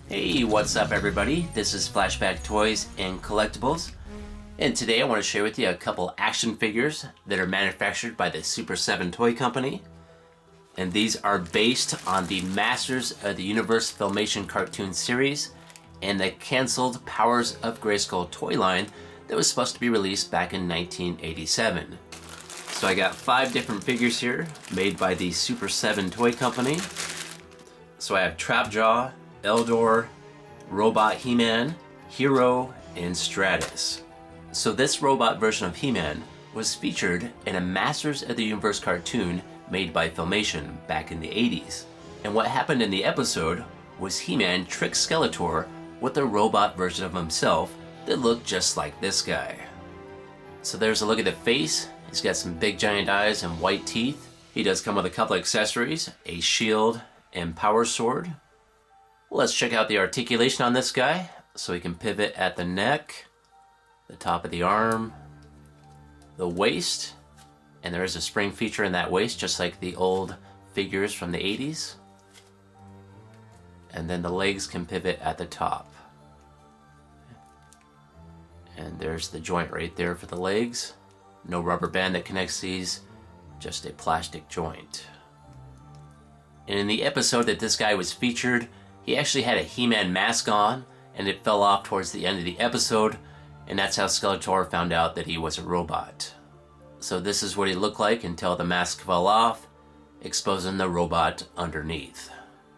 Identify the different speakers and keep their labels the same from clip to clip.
Speaker 1: Hey, what's up everybody? This is Flashback Toys and Collectibles, and today I want to share with you a couple action figures that are manufactured by the Super7 toy company. And these are based on the Masters of the Universe Filmation cartoon series and the cancelled Powers of GreySkull toy line that was supposed to be released back in 1987. So I got 5 different figures here made by the Super7 toy company. So I have Trapjaw, Eldor, Robot He-Man, Hiro, and Stratos. So this robot version of He-Man was featured in a Masters of the Universe cartoon made by Filmation back in the 80s. And what happened in the episode was He-Man tricked Skeletor with a robot version of himself that looked just like this guy. So there's a look at the face. He's got some big giant eyes and white teeth. He does come with a couple accessories, a shield and power sword. Let's check out the articulation on this guy. So he can pivot at the neck, the top of the arm, the waist, and there is a spring feature in that waist just like the old figures from the 80s. And then the legs can pivot at the top. And there's the joint right there for the legs. No rubber band that connects these, just a plastic joint. And in the episode that this guy was featured, he actually had a He-Man mask on, and it fell off towards the end of the episode, and that's how Skeletor found out that he was a robot. So this is what he looked like until the mask fell off, exposing the robot underneath.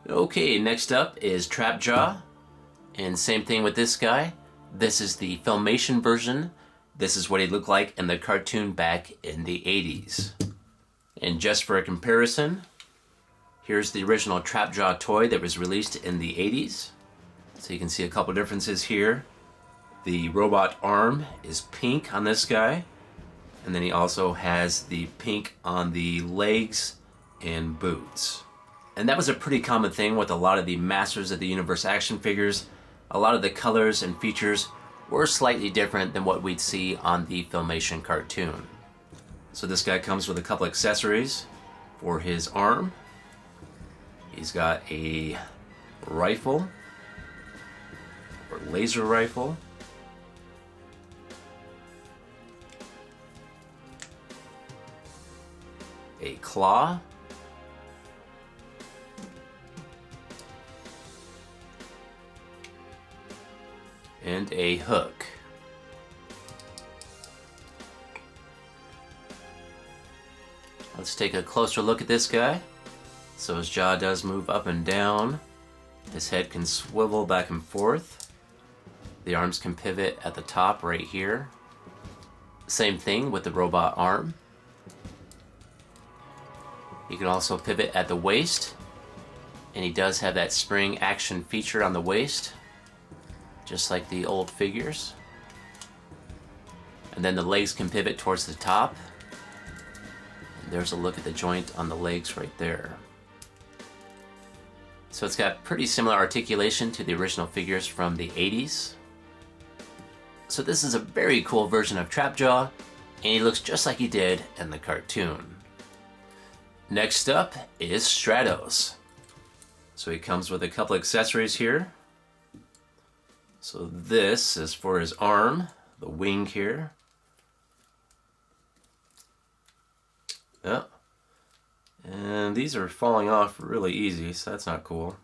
Speaker 1: Okay, next up is Trapjaw, and same thing with this guy. This is the Filmation version. This is what he looked like in the cartoon back in the 80s. And just for a comparison, here's the original Trapjaw toy that was released in the 80s. So you can see a couple differences here. The robot arm is pink on this guy. And then he also has the pink on the legs and boots. And that was a pretty common thing with a lot of the Masters of the Universe action figures. A lot of the colors and features were slightly different than what we'd see on the Filmation cartoon. So this guy comes with a couple accessories for his arm. He's got a rifle, or laser rifle. A claw. And a hook. Let's take a closer look at this guy. So his jaw does move up and down. His head can swivel back and forth. The arms can pivot at the top right here. Same thing with the robot arm. He can also pivot at the waist. And he does have that spring action feature on the waist, just like the old figures. And then the legs can pivot towards the top. And there's a look at the joint on the legs right there. So it's got pretty similar articulation to the original figures from the 80s. So this is a very cool version of Trapjaw, and he looks just like he did in the cartoon. Next up is Stratos. So he comes with a couple accessories here. So this is for his arm, the wing here. Yeah. And these are falling off really easy, so that's not cool.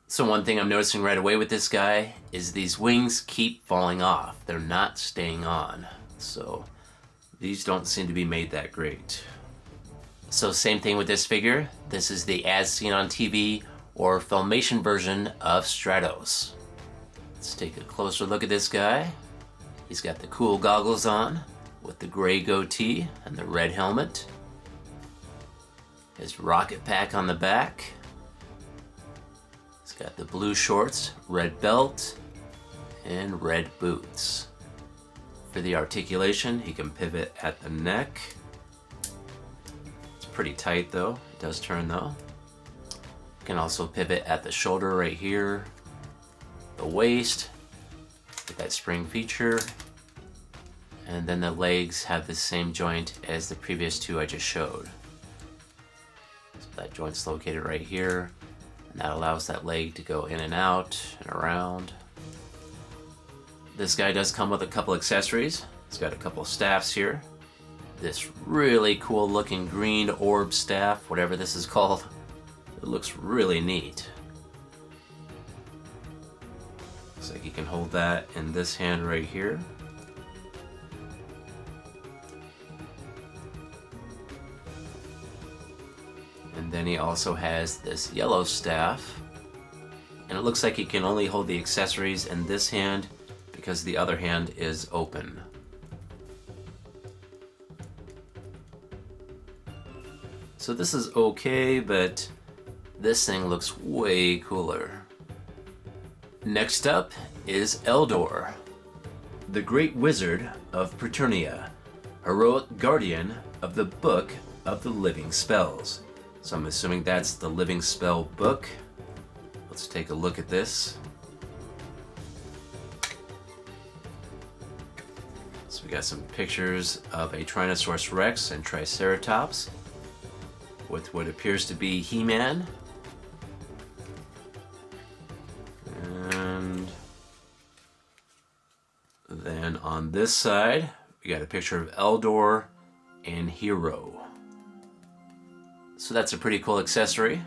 Speaker 1: So one thing I'm noticing right away with this guy is these wings keep falling off. They're not staying on. So these don't seem to be made that great. So same thing with this figure. This is the as seen on TV or Filmation version of Stratos. Let's take a closer look at this guy. He's got the cool goggles on with the gray goatee and the red helmet. His rocket pack on the back. He's got the blue shorts, red belt, and red boots. For the articulation, he can pivot at the neck. It's pretty tight though. It does turn though. Can also pivot at the shoulder right here. The waist, with that spring feature. And then the legs have the same joint as the previous two I just showed. So that joint's located right here. And that allows that leg to go in and out and around. This guy does come with a couple accessories. He's got a couple of staffs here. This really cool looking green orb staff, whatever this is called. It looks really neat. Looks like you can hold that in this hand right here. And then he also has this yellow staff. And it looks like he can only hold the accessories in this hand because the other hand is open. So this is okay, but this thing looks way cooler. Next up is Eldor, the Great Wizard of Preternia, heroic guardian of the Book of the Living Spells. So I'm assuming that's the Living Spell book. Let's take a look at this. So we got some pictures of a Tyrannosaurus Rex and Triceratops with what appears to be He-Man. And then on this side, we got a picture of Eldor and Hiro. So that's a pretty cool accessory.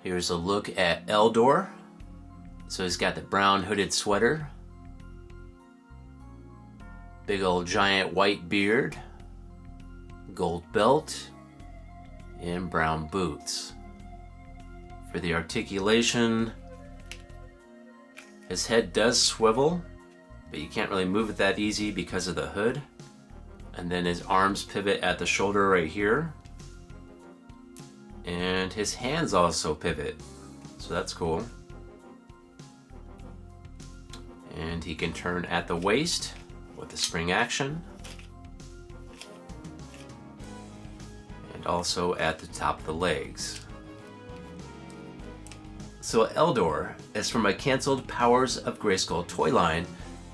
Speaker 1: Here's a look at Eldor. So he's got the brown hooded sweater, big old giant white beard, gold belt, and brown boots. For the articulation, his head does swivel, but you can't really move it that easy because of the hood. And then his arms pivot at the shoulder right here. And his hands also pivot, so that's cool. And he can turn at the waist with the spring action. And also at the top of the legs. So Eldor is from a canceled Powers of GreySkull toy line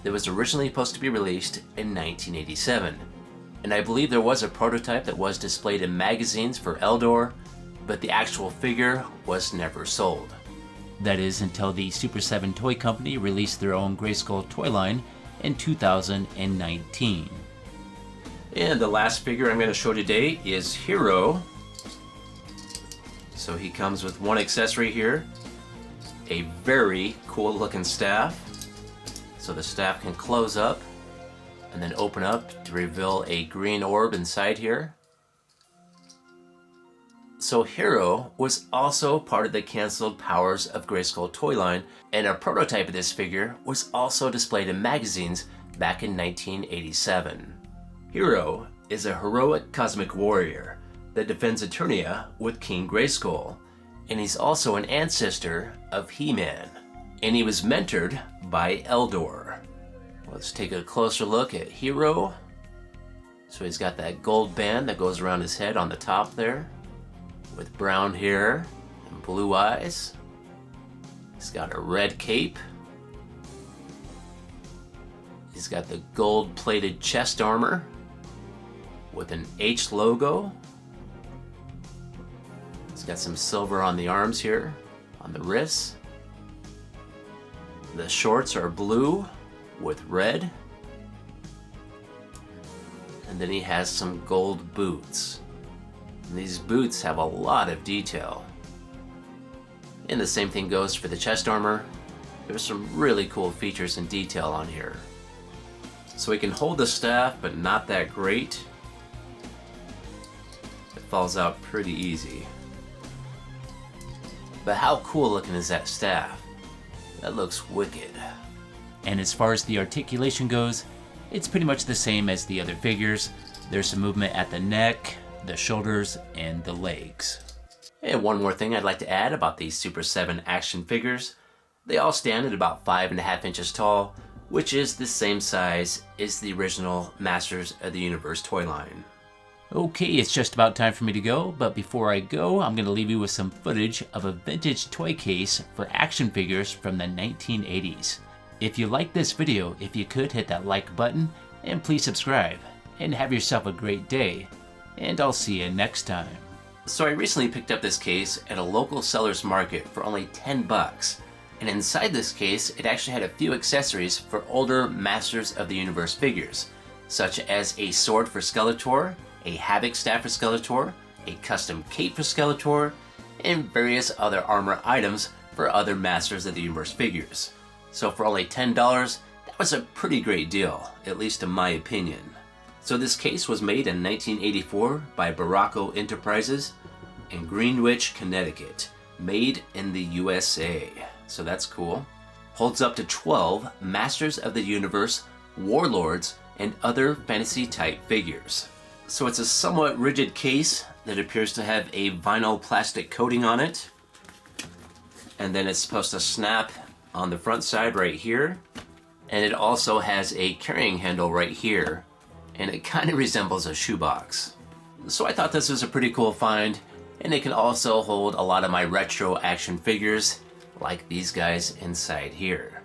Speaker 1: that was originally supposed to be released in 1987. And I believe there was a prototype that was displayed in magazines for Eldor, but the actual figure was never sold. That is until the Super7 Toy Company released their own GreySkull toy line in 2019. And the last figure I'm going to show today is Hiro. So he comes with one accessory here, a very cool looking staff. So the staff can close up and then open up to reveal a green orb inside here. So Hiro was also part of the canceled Powers of GreySkull toy line, and a prototype of this figure was also displayed in magazines back in 1987. Hiro is a heroic cosmic warrior that defends Eternia with King GreySkull, and he's also an ancestor of He-Man, and he was mentored by Eldor. Let's take a closer look at Hiro. So he's got that gold band that goes around his head on the top there, with brown hair and blue eyes. He's got a red cape. He's got the gold-plated chest armor with an H logo. He's got some silver on the arms here, on the wrists. The shorts are blue with red. And then he has some gold boots. And these boots have a lot of detail. And the same thing goes for the chest armor. There's some really cool features and detail on here. So he can hold the staff, but not that great. It falls out pretty easy. But how cool looking is that staff? That looks wicked. And as far as the articulation goes, it's pretty much the same as the other figures. There's some movement at the neck, the shoulders, and the legs. And one more thing I'd like to add about these Super 7 action figures. They all stand at about 5.5 inches tall, which is the same size as the original Masters of the Universe toy line. Okay, it's just about time for me to go, but before I go, I'm going to leave you with some footage of a vintage toy case for action figures from the 1980s. If you like this video, if you could hit that like button, and please subscribe, and have yourself a great day, and I'll see you next time. So I recently picked up this case at a local seller's market for only 10 bucks. And inside this case, it actually had a few accessories for older Masters of the Universe figures, such as a sword for Skeletor, a Havoc staff for Skeletor, a custom cape for Skeletor, and various other armor items for other Masters of the Universe figures. So for only $10, that was a pretty great deal, at least in my opinion. So this case was made in 1984 by Baracco Enterprises in Greenwich, Connecticut, made in the USA. So that's cool. Holds up to 12 Masters of the Universe, Warlords, and other fantasy type figures. So it's a somewhat rigid case that appears to have a vinyl plastic coating on it. And then it's supposed to snap on the front side right here. And it also has a carrying handle right here. And it kind of resembles a shoebox. So I thought this was a pretty cool find, and it can also hold a lot of my retro action figures, like these guys inside here.